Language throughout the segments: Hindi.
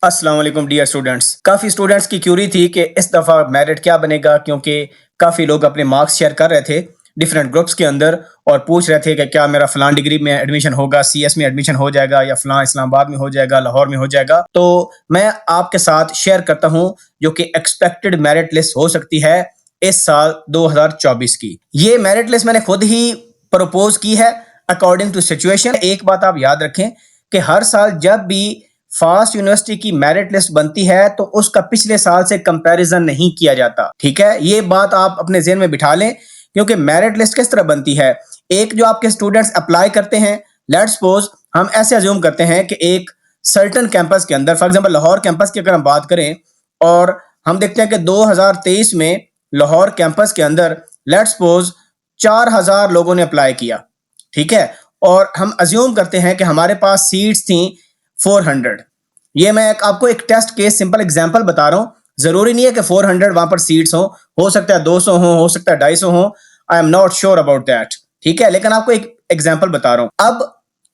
अस्सलाम वालेकुम डियर स्टूडेंट्स। काफ़ी स्टूडेंट्स की क्यूरी थी कि इस दफ़ा मेरिट क्या बनेगा, क्योंकि काफ़ी लोग अपने मार्क्स शेयर कर रहे थे डिफरेंट ग्रुप्स के अंदर और पूछ रहे थे कि क्या मेरा फ़लाँ डिग्री में एडमिशन होगा, सीएस में एडमिशन हो जाएगा या फ़लाँ इस्लामाबाद में हो जाएगा, लाहौर में हो जाएगा। तो मैं आपके साथ शेयर करता हूँ जो कि एक्सपेक्टेड मेरिट लिस्ट हो सकती है इस साल 2024 की। ये मेरिट लिस्ट मैंने खुद ही प्रपोज की है अकॉर्डिंग टू सिचुएशन। एक बात आप याद रखें कि हर साल जब भी फास्ट यूनिवर्सिटी की मेरिट लिस्ट बनती है तो उसका पिछले साल से कंपैरिजन नहीं किया जाता। ठीक है, ये बात आप अपने ज़हन में बिठा लें, क्योंकि मेरिट लिस्ट किस तरह बनती है। एक जो आपके स्टूडेंट्स अप्लाई करते हैं, लेट्स सपोज हम ऐसे अज्यूम करते हैं कि एक सर्टन कैंपस के अंदर, फॉर एग्जांपल लाहौर कैंपस की अगर हम बात करें, और हम देखते हैं कि 2023 में लाहौर कैंपस के अंदर लेट्स सपोज 4000 लोगों ने अप्लाई किया। ठीक है, और हम अज्यूम करते हैं कि हमारे पास सीट्स थी 400। ये मैं आपको एक टेस्ट केस सिंपल एग्जांपल बता रहा हूं। जरूरी नहीं है कि 400 वहां पर सीट्स हो सकता है 200 हो सकता है 250 हो। I am not sure about that. ठीक है, लेकिन आपको एक एग्जांपल बता रहा हूं। अब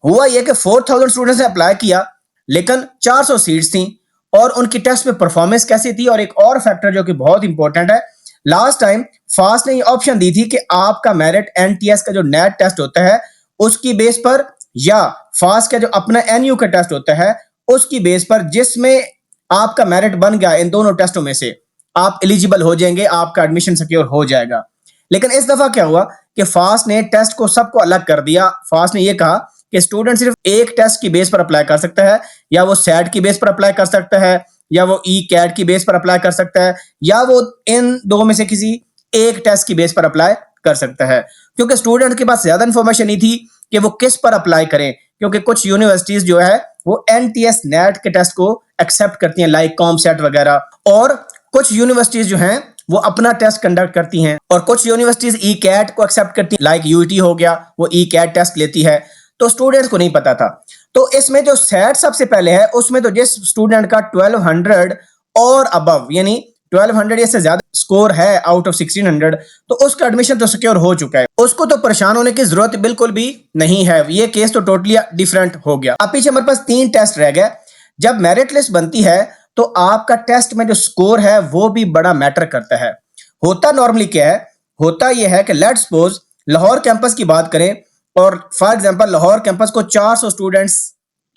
हुआ यह कि 4000 स्टूडेंट्स ने अप्लाई किया, लेकिन 400 सीट्स थी और उनकी टेस्ट में परफॉर्मेंस कैसी थी। और एक और फैक्टर जो कि बहुत इंपॉर्टेंट है, लास्ट टाइम फास्ट ने ये ऑप्शन दी थी कि आपका मेरिट एनटीएस का जो नेट टेस्ट होता है उसकी बेस पर, या फास्ट का जो अपना एनयू का टेस्ट होता है उसकी बेस पर, जिसमें आपका मेरिट बन गया इन दोनों टेस्टों में से, आप एलिजिबल हो जाएंगे, आपका एडमिशन सिक्योर हो जाएगा। लेकिन इस दफा क्या हुआ कि फास्ट ने टेस्ट को सबको अलग कर दिया। फास्ट ने यह कहा कि स्टूडेंट सिर्फ एक टेस्ट की बेस पर अप्लाई कर सकता है, या वो सैट की बेस पर अप्लाई कर सकता है, या वो ई कैट की बेस पर अप्लाई कर सकता है, या वो इन दो में से किसी एक टेस्ट की बेस पर अप्लाई कर सकता है। क्योंकि स्टूडेंट के पास ज्यादा इंफॉर्मेशन नहीं थी कि वो किस पर अप्लाई करें, क्योंकि कुछ यूनिवर्सिटीज जो है वो एनटीएस नेट के टेस्ट को एक्सेप्ट करती हैं, लाइक कॉमसेट वगैरह, और कुछ यूनिवर्सिटीज जो हैं वो अपना टेस्ट कंडक्ट करती हैं, और कुछ यूनिवर्सिटीज ई कैट को एक्सेप्ट करती हैं, लाइक यूटी हो गया, वो ई कैट टेस्ट लेती है। तो स्टूडेंट्स को नहीं पता था। तो इसमें जो सेट सबसे पहले है उसमें तो जिस स्टूडेंट का 1200 और अबव, यानी 1200 या से ज्यादा स्कोर है आउट ऑफ 1600, तो उसका एडमिशन तो सिक्योर हो चुका है, उसको तो परेशान होने की जरूरत बिल्कुल भी नहीं है। ये केस तो टोटली डिफरेंट हो गया। अब पीछे हमारे पास 3 टेस्ट रह गए। जब मेरिट लिस्ट बनती है तो आपका टेस्ट में जो स्कोर है वो भी बड़ा मैटर करता है। होता नॉर्मली क्या है, होता यह है कि लेट्स सपोज लाहौर कैंपस की बात करें, और फॉर एग्जांपल लाहौर कैंपस को 400 स्टूडेंट्स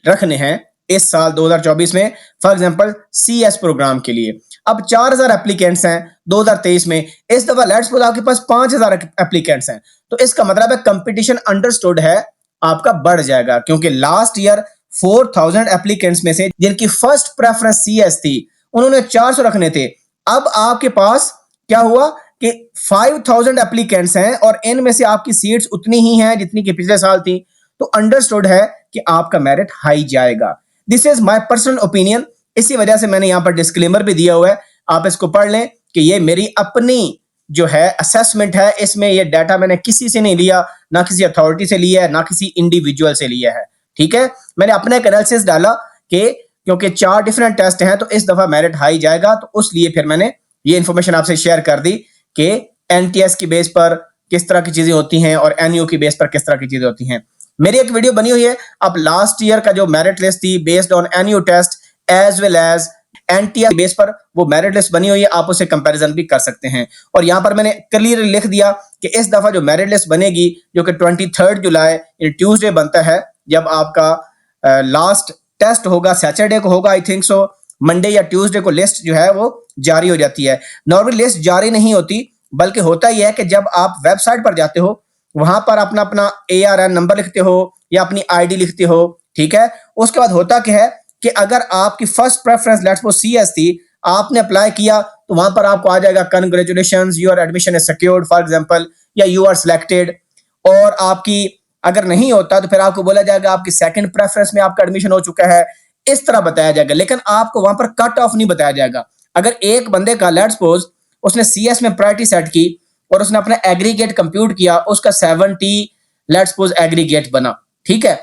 रखने हैं इस साल 2024 में, फॉर एग्जांपल सीएस प्रोग्राम के लिए। अब 4000 एप्लीकेंट्स हैं 2023 में, इस दफा लेट्स सपोज आपके पास 5000 एप्लीकेंट्स हैं, तो इसका मतलब है कंपटीशन अंडरस्टूड है आपका बढ़ जाएगा, क्योंकि लास्ट ईयर 4000 एप्लीकेंट्स में से जिनकी फर्स्ट प्रेफरेंस सीएस थी उन्होंने 400 रखने थे। अब आपके पास क्या हुआ कि 5000 एप्लीकेंट्स हैं और इनमें से आपकी सीट्स उतनी ही हैं जितनी कि पिछले साल थी, तो अंडरस्टूड है कि आपका मेरिट हाई जाएगा। This is my personal opinion. इसी वजह से मैंने यहां पर डिस्क्लेमर भी दिया हुआ है, आप इसको पढ़ लें कि ये मेरी अपनी जो है असेसमेंट है, इसमें ये डाटा मैंने किसी से नहीं लिया, ना किसी अथॉरिटी से लिया है, ना किसी इंडिविजुअल से लिया है। ठीक है, मैंने अपना एक एनालिसिस डाला कि क्योंकि 4 डिफरेंट टेस्ट हैं तो इस दफा मेरिट हाई जाएगा, तो उस लिए फिर मैंने ये इंफॉर्मेशन आपसे शेयर कर दी कि एनटीएस की बेस पर किस तरह की चीजें होती हैं और एनयू की बेस पर किस तरह की चीजें होती हैं। मेरी एक वीडियो बनी हुई है, अब लास्ट ईयर का जो मेरिट लिस्ट थी based on NU test as well as NTS base पर वो मेरिट लिस्ट बनी हुई है, आप उसे कंपैरिजन भी कर सकते हैं। और यहां पर मैंने क्लियर लिख दिया कि इस दफा जो मेरिट लिस्ट बनेगी, जो कि 23 जुलाई ट्यूसडे बनता है, जब आपका लास्ट टेस्ट होगा, सैटरडे को होगा आई थिंक सो, मंडे या ट्यूसडे को लिस्ट जो है वो जारी हो जाती है। नॉर्मली लिस्ट जारी नहीं होती, बल्कि होता यह है कि जब आप वेबसाइट पर जाते हो वहां पर अपना अपना ARN नंबर लिखते हो या अपनी आईडी लिखते हो। ठीक है, उसके बाद होता क्या है कि अगर आपकी first preference let's suppose CS थी, आपने अप्लाई किया, तो वहां पर आपको आ जाएगा congratulations, your admission is secured for example, या यू आर सिलेक्टेड। और आपकी अगर नहीं होता तो फिर आपको बोला जाएगा आपकी सेकंड प्रेफरेंस में आपका एडमिशन हो चुका है, इस तरह बताया जाएगा। लेकिन आपको वहां पर कट ऑफ नहीं बताया जाएगा। अगर एक बंदे का लेट्स सपोज उसने सीएस में प्रायोरिटी सेट की और उसने अपना एग्रीगेट कंप्यूट किया, उसका 70 लेट्स सपोज एग्रीगेट बना, ठीक है,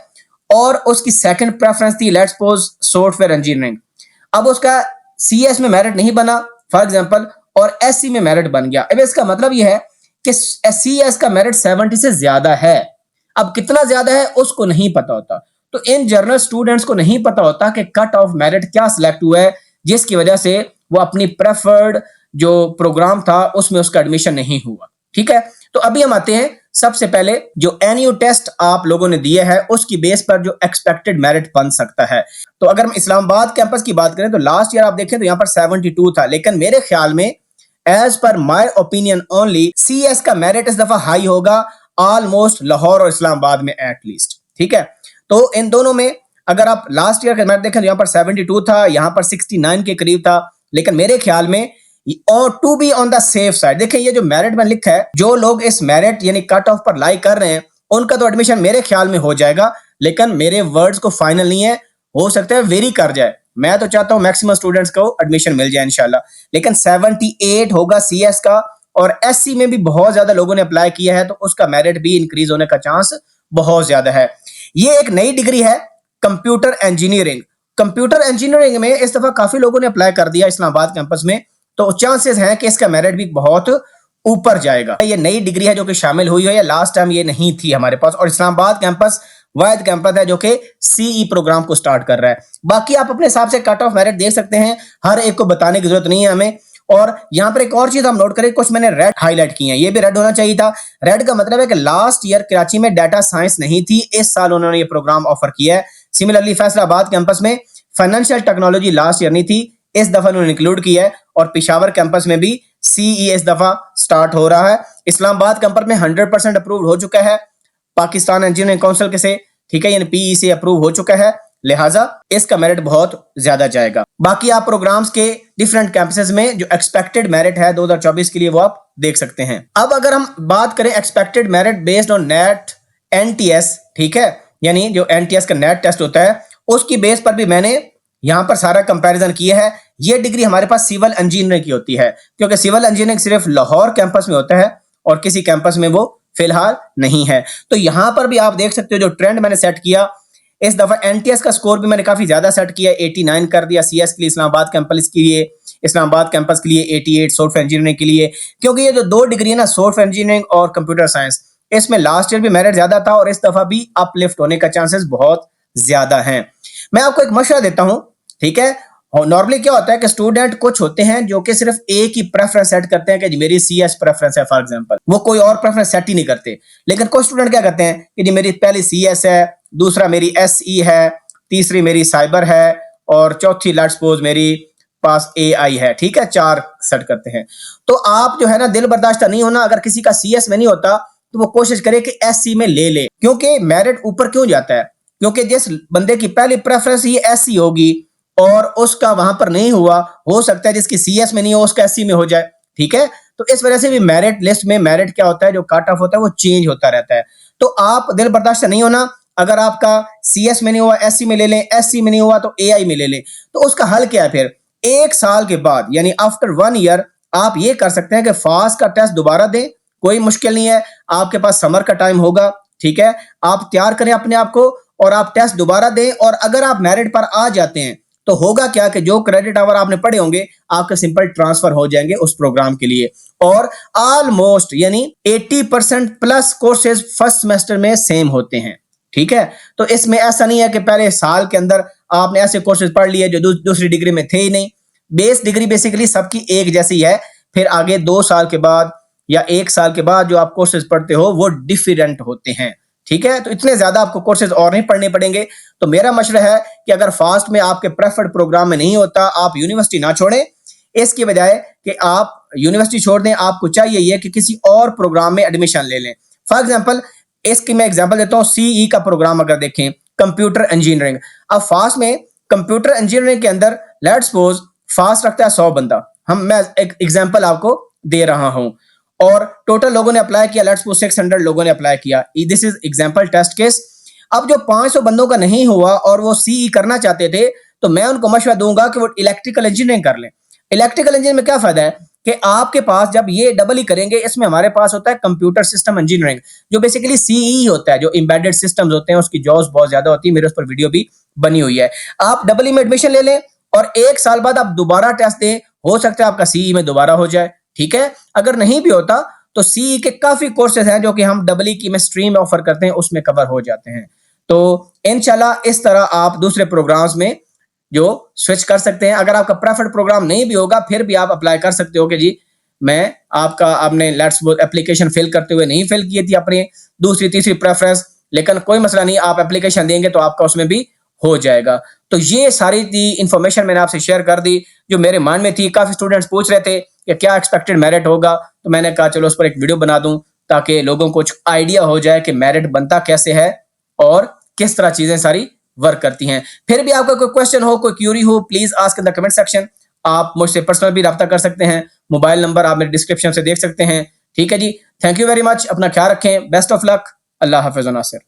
और उसकी सेकंड प्रेफरेंस थी लेट्स सपोज सॉफ्टवेयर इंजीनियरिंग। अब उसका सीएस में मेरिट नहीं बना फॉर एग्जांपल, और एससी में मेरिट बन गया। अब इसका मतलब यह है कि सीएस का मेरिट 70 से ज्यादा है। अब कितना ज्यादा है उसको नहीं पता होता, तो इन जनरल स्टूडेंट्स को नहीं पता होता कि कट ऑफ मेरिट क्या सिलेक्ट हुआ है, जिसकी वजह से वो अपनी प्रेफर्ड जो प्रोग्राम था उसमें उसका एडमिशन नहीं हुआ। ठीक है, तो अभी हम आते हैं सबसे पहले जो एनयू टेस्ट आप लोगों ने दिया है उसकी बेस पर जो एक्सपेक्टेड मेरिट बन सकता है। तो अगर हम इस्लामाबाद कैंपस की बात करें तो लास्ट ईयर आप देखें तो यहाँ पर 72 था, लेकिन मेरे ख्याल में as per my opinion only CS का मेरिट इस दफा हाई होगा ऑलमोस्ट लाहौर और इस्लामाबाद में एटलीस्ट। ठीक है, तो इन दोनों में अगर आप लास्ट ईयर का मेरिट देखें तो यहाँ पर 72 था, यहाँ पर 69 के करीब था, लेकिन मेरे ख्याल में और to be on the safe side, देखिए ये जो मेरिट में लिखा है, जो लोग इस मेरिट यानी कट ऑफ पर लाई कर रहे हैं उनका तो एडमिशन मेरे ख्याल में हो जाएगा, लेकिन मेरे वर्ड्स को फाइनल नहीं है, हो सकता है वेरी कर जाए। मैं तो चाहता हूं मैक्सिमम स्टूडेंट्स को एडमिशन मिल जाए इंशाल्लाह, लेकिन 78 होगा CS का, और SC में भी बहुत ज्यादा लोगों ने अप्लाई किया है तो उसका मेरिट भी इंक्रीज होने का चांस बहुत ज्यादा है। ये एक नई डिग्री है कंप्यूटर इंजीनियरिंग। कंप्यूटर इंजीनियरिंग में इस दफा काफी लोगों ने अप्लाई कर दिया इस्लामाबाद कैंपस में, तो चांसेस हैं कि इसका मेरिट भी बहुत ऊपर जाएगा। ये नई डिग्री है जो कि शामिल हुई है, या लास्ट टाइम ये नहीं थी हमारे पास, और इस्लामाबाद कैंपस वाहिद कैंपस है जो कि CE प्रोग्राम को स्टार्ट कर रहा है। बाकी आप अपने हिसाब से कट ऑफ मेरिट देख सकते हैं, हर एक को बताने की जरूरत नहीं है हमें। और यहाँ पर एक और चीज हम नोट करें, कुछ मैंने रेड हाईलाइट की है, ये भी रेड होना चाहिए था। रेड का मतलब है कि लास्ट ईयर कराची में डाटा साइंस नहीं थी, इस साल उन्होंने ये प्रोग्राम ऑफर किया है। सिमिलरली फैसलाबाद कैंपस में फाइनेंशियल टेक्नोलॉजी लास्ट ईयर नहीं थी, इस दफा उन्होंने इंक्लूड किया है, और पेशावर कैंपस में भी CE इस दफा स्टार्ट हो रहा है। इस्लामाबाद कैंपस में 100% अप्रूव हो चुका है पाकिस्तान इंजीनियरिंग काउंसिल के से, ठीक है, यानी PE से अप्रूव हो चुका है, लिहाजा इसका मेरिट बहुत ज्यादा जाएगा। बाकी आप प्रोग्राम्स के डिफरेंट कैंपसेस में जो एक्सपेक्टेड मेरिट है 2024 के लिए वो आप देख सकते हैं। अब अगर हम बात करें expected merit based on net NTS, ठीक है, यानी जो NTS का नेट टेस्ट होता है उसकी बेस पर भी मैंने यहां पर सारा कंपैरिजन किया है। ये डिग्री हमारे पास सिविल इंजीनियरिंग की होती है, क्योंकि सिविल इंजीनियरिंग सिर्फ लाहौर कैंपस में होता है और किसी कैंपस में वो फिलहाल नहीं है। तो यहां पर भी आप देख सकते हो जो ट्रेंड मैंने सेट किया, इस दफा NTS का स्कोर भी मैंने काफी ज्यादा सेट किया, 89 कर दिया CS के लिए, इस्लामाबाद कैंपस के लिए, इस्लामाबाद कैंपस के लिए 88 सॉफ्टवेयर इंजीनियरिंग के लिए, क्योंकि ये जो दो डिग्री है ना, सॉफ्टवेयर इंजीनियरिंग और कंप्यूटर साइंस, इसमें लास्ट ईयर भी मेरिट ज्यादा था और इस दफा भी अपलिफ्ट होने का चांसेस बहुत ज्यादा है। मैं आपको एक मशवरा देता हूं, ठीक है, नॉर्मली क्या होता है कि स्टूडेंट कुछ होते हैं जो कि सिर्फ एक ही प्रेफरेंस सेट करते हैं कि जी मेरी CS प्रेफरेंस है फॉर एग्जांपल, वो कोई और प्रेफरेंस सेट ही नहीं करते। लेकिन कुछ स्टूडेंट क्या करते हैं कि जी मेरी पहली CS है, दूसरा मेरी SE है, तीसरी मेरी साइबर है और चौथी लेट्स सपोज मेरी पास AI है, ठीक है, 4 सेट करते हैं। तो आप जो है ना, दिल बर्दाश्त नहीं होना, अगर किसी का CS में नहीं होता तो वो कोशिश करे कि SC में ले ले, क्योंकि मेरिट ऊपर क्यों जाता है, क्योंकि जिस बंदे की पहली प्रेफरेंस ही SC होगी और उसका वहां पर नहीं हुआ, हो सकता है जिसकी CS में नहीं हो उसका SC में हो जाए, ठीक है। तो इस वजह से भी मेरिट लिस्ट में मेरिट क्या होता है, जो कट ऑफ होता है वो चेंज होता रहता है। तो आप दिल बर्दाश्त नहीं होना, अगर आपका CS में नहीं हुआ SC में ले लें, SC में नहीं हुआ तो AI में ले लें। तो उसका हल क्या है, फिर 1 साल के बाद यानी आफ्टर 1 ईयर आप ये कर सकते हैं कि फास्ट का टेस्ट दोबारा दें, कोई मुश्किल नहीं है, आपके पास समर का टाइम होगा, ठीक है, आप तैयार करें अपने आप को और आप टेस्ट दोबारा दें। और अगर आप मेरिट पर आ जाते हैं तो होगा क्या कि जो क्रेडिट आवर आपने पढ़े होंगे आपके सिंपल ट्रांसफर हो जाएंगे उस प्रोग्राम के लिए, और ऑलमोस्ट यानी 80% प्लस कोर्सेज फर्स्ट सेमेस्टर में सेम होते हैं, ठीक है। तो इसमें ऐसा नहीं है कि पहले साल के अंदर आपने ऐसे कोर्सेज पढ़ लिए जो दूसरी डिग्री में थे ही नहीं। बेस डिग्री बेसिकली सबकी एक जैसी है, फिर आगे 2 साल के बाद या 1 साल के बाद जो आप कोर्सेज पढ़ते हो वो डिफरेंट होते हैं, ठीक है। तो इतने ज्यादा आपको कोर्सेज और नहीं पढ़ने पड़ेंगे। तो मेरा मशवरा है कि अगर फास्ट में आपके प्रेफर्ड प्रोग्राम में नहीं होता, आप यूनिवर्सिटी ना छोड़ें, इसकी बजाय कि आप यूनिवर्सिटी छोड़ दें, आपको चाहिए ये कि किसी और प्रोग्राम में एडमिशन ले लें। फॉर एग्जांपल इसकी मैं एग्जांपल देता हूं, CE का प्रोग्राम अगर देखें, कंप्यूटर इंजीनियरिंग। अब फास्ट में कंप्यूटर इंजीनियरिंग के अंदर लेट्स सपोज फास्ट रखता है 100 बंदा, मैं एक एग्जांपल आपको दे रहा हूं, और टोटल लोगों ने अप्लाई किया लेट्स सपोज 600 लोगों ने अप्लाई किया, this is example test case. अब जो 500 बंदों का नहीं हुआ और वो CE करना चाहते थे, तो मैं उनको मशवरा दूंगा कि वो इलेक्ट्रिकल इंजीनियरिंग कर लें। इलेक्ट्रिकल इंजीनियरिंग में क्या फायदा है कि आपके पास जब ये डबल ही करेंगे, इसमें हमारे पास होता है कंप्यूटर सिस्टम इंजीनियरिंग, जो बेसिकली CE होता है, जो एम्बेडेड सिस्टम्स होते हैं, उसकी जॉब्स बहुत ज्यादा होती है, मेरे उस पर वीडियो भी बनी हुई है। आप डबल में एडमिशन ले लें और 1 साल बाद आप दोबारा टेस्ट दें, हो सकता है आपका CE में दोबारा हो जाए, ठीक है। अगर नहीं भी होता तो CE के काफी कोर्सेज हैं जो कि हम डबल की में स्ट्रीम ऑफर करते हैं, उसमें कवर हो जाते हैं। तो इंशाल्लाह इस तरह आप दूसरे प्रोग्राम्स में जो स्विच कर सकते हैं। अगर आपका प्रेफर्ड प्रोग्राम नहीं भी होगा फिर भी आप अप्लाई कर सकते हो कि जी मैं आपने लेट्स सपोज एप्लीकेशन फिल करते हुए नहीं फिल की थी अपनी दूसरी तीसरी प्रेफरेंस, लेकिन कोई मसला नहीं, आप एप्लीकेशन देंगे तो आपका उसमें भी हो जाएगा। तो ये सारी थी इंफॉर्मेशन मैंने आपसे शेयर कर दी जो मेरे माइंड में थी। काफी स्टूडेंट्स पूछ रहे थे कि क्या एक्सपेक्टेड मेरिट होगा, तो मैंने कहा चलो उस पर एक वीडियो बना दूं ताकि लोगों को कुछ आइडिया हो जाए कि मेरिट बनता कैसे है और किस तरह चीजें सारी वर्क करती हैं। फिर भी आपका कोई क्वेश्चन हो, कोई क्यूरी हो, please ask in the comment section. आप मुझसे पर्सनल भी रब्ता कर सकते हैं, मोबाइल नंबर आप मेरे डिस्क्रिप्शन से देख सकते हैं। ठीक है जी, थैंक यू वेरी मच, अपना ख्याल रखें, बेस्ट ऑफ लक, अल्लाह हाफिज़ नासिर।